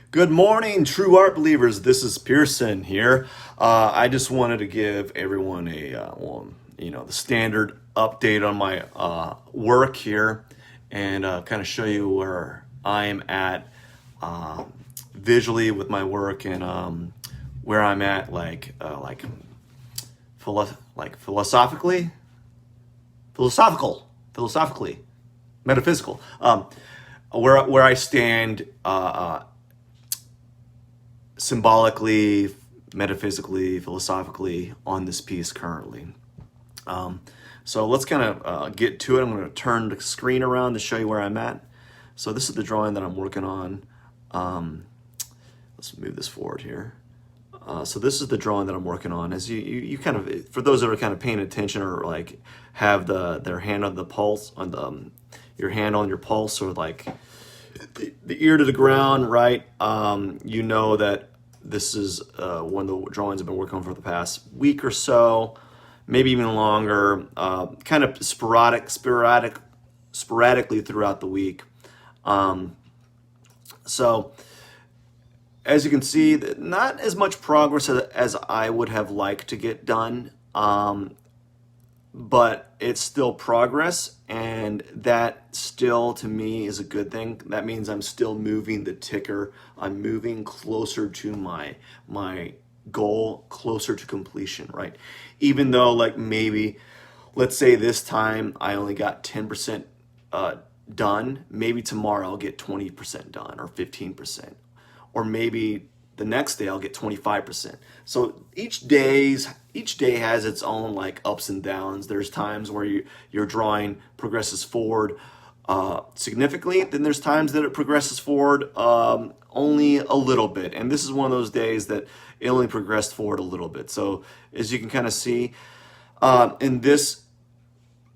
Good morning, true art believers. This is Pearson here. I just wanted to give everyone the standard update on my work here, and kind of show you where I am at uh, visually with my work, and where I'm at, philosophically, philosophically, metaphysical. Where I stand. Symbolically, metaphysically, philosophically on this piece currently. Um, so let's kind of get to it. I'm going to turn the screen around to show you where I'm at. So this is the drawing that I'm working on. Um, let's move this forward here. So this is the drawing that I'm working on. As you kind of, for those that are kind of paying attention, or like have their hand on the pulse, on the your hand on your pulse, or like the ear to the ground, right? You know that this is one of the drawings I've been working on for the past week or so, maybe even longer. Kind of sporadically throughout the week. Um, so as you can see, not as much progress as I would have liked to get done. But it's still progress, and that still to me is a good thing. That means I'm still moving the ticker. I'm moving closer to my goal, closer to completion, right? Even though, like, maybe let's say this time I only got 10% done, maybe tomorrow I'll get 20% done, or 15%, or maybe the next day I'll get 25%. So each day has its own like ups and downs. There's times where your drawing progresses forward significantly. Then there's times that it progresses forward only a little bit. And this is one of those days that it only progressed forward a little bit. So as you can kind of see, in this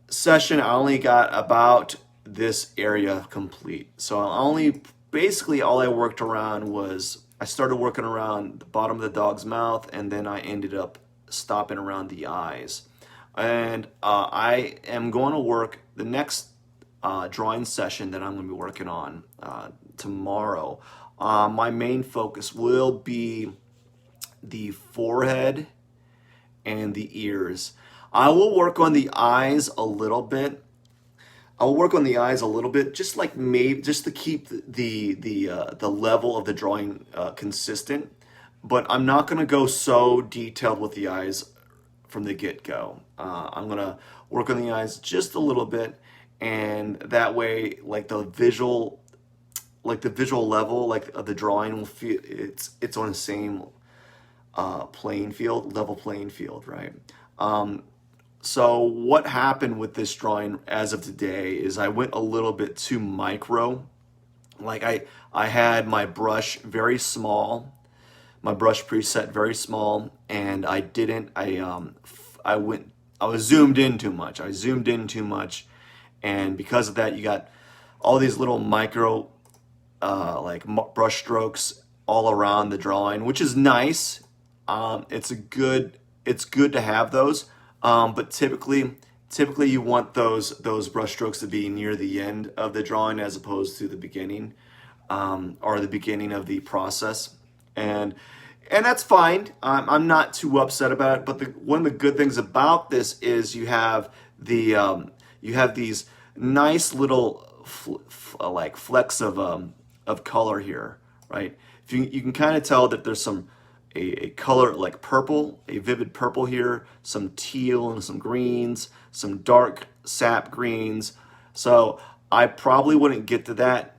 session, I only got about this area complete. So I only basically all I worked around was I started working around the bottom of the dog's mouth, and then I ended up stopping around the eyes. And I am going to work the next drawing session that I'm going to be working on tomorrow. My main focus will be the forehead and the ears. I will work on the eyes a little bit. I'll work on the eyes a little bit, just like maybe just to keep the level of the drawing consistent. But I'm not going to go so detailed with the eyes from the get-go. I'm going to work on the eyes just a little bit, and that way, like the visual level, like of the drawing will feel it's on the same playing field, level playing field, right? So what happened with this drawing as of today is I went a little bit too micro. Like I had my brush very small, my brush preset very small, and I was zoomed in too much. I zoomed in too much, and because of that, you got all these little micro brush strokes all around the drawing, which is nice. It's good to have those. But typically you want those brush strokes to be near the end of the drawing as opposed to the beginning, or the beginning of the process, and that's fine. I'm not too upset about it. But one of the good things about this is you have these nice little like flecks of color here, right? If you can kind of tell that there's a color like purple, a vivid purple here, some teal and some greens, some dark sap greens. So I probably wouldn't get to that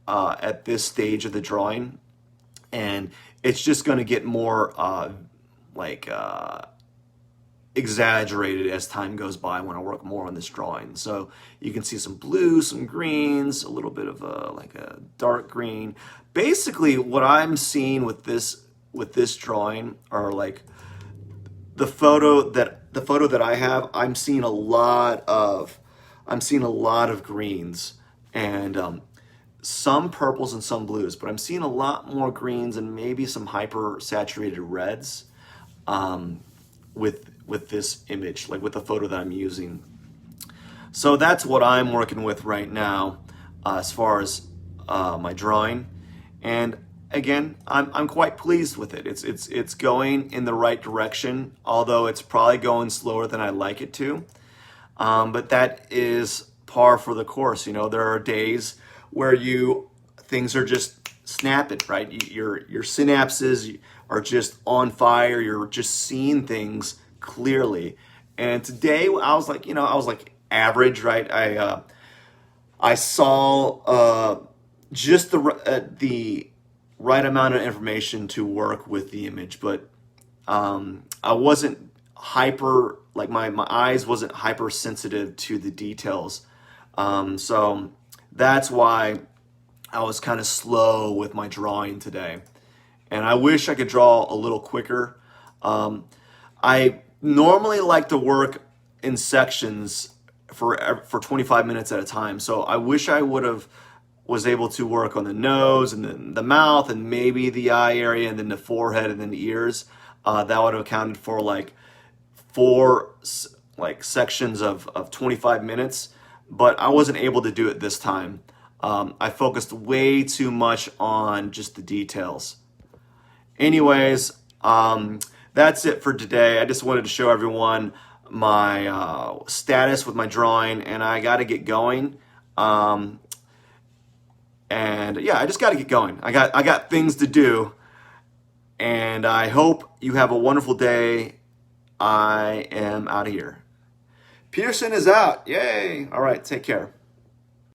at this stage of the drawing, and it's just going to get more exaggerated as time goes by when I work more on this drawing. So you can see some blue, some greens, a little bit of a dark green. Basically, what I'm seeing with this drawing are like the photo that I have. I'm seeing a lot of greens, and some purples and some blues, but I'm seeing a lot more greens and maybe some hyper saturated reds with this image, like with the photo that I'm using. So that's what I'm working with right now, as far as my drawing. And again, I'm quite pleased with it. It's going in the right direction, although it's probably going slower than I'd like it to. But that is par for the course. You know, there are days where things are just snapping, right? Your synapses are just on fire. You're just seeing things clearly. And today I was like, I was like average, right? I saw just the right amount of information to work with the image, but I wasn't hyper, like my eyes wasn't hypersensitive to the details. So that's why I was kind of slow with my drawing today. And I wish I could draw a little quicker. I normally like to work in sections for 25 minutes at a time. So I wish I would have was able to work on the nose and then the mouth and maybe the eye area and then the forehead and then the ears. That would have accounted for like four sections of 25 minutes, but I wasn't able to do it this time. I focused way too much on just the details. Anyways, that's it for today. I just wanted to show everyone my status with my drawing, and I got to get going. And yeah, I just got to get going. I got things to do, and I hope you have a wonderful day. I am out of here. Peterson is out. Yay. All right, take care.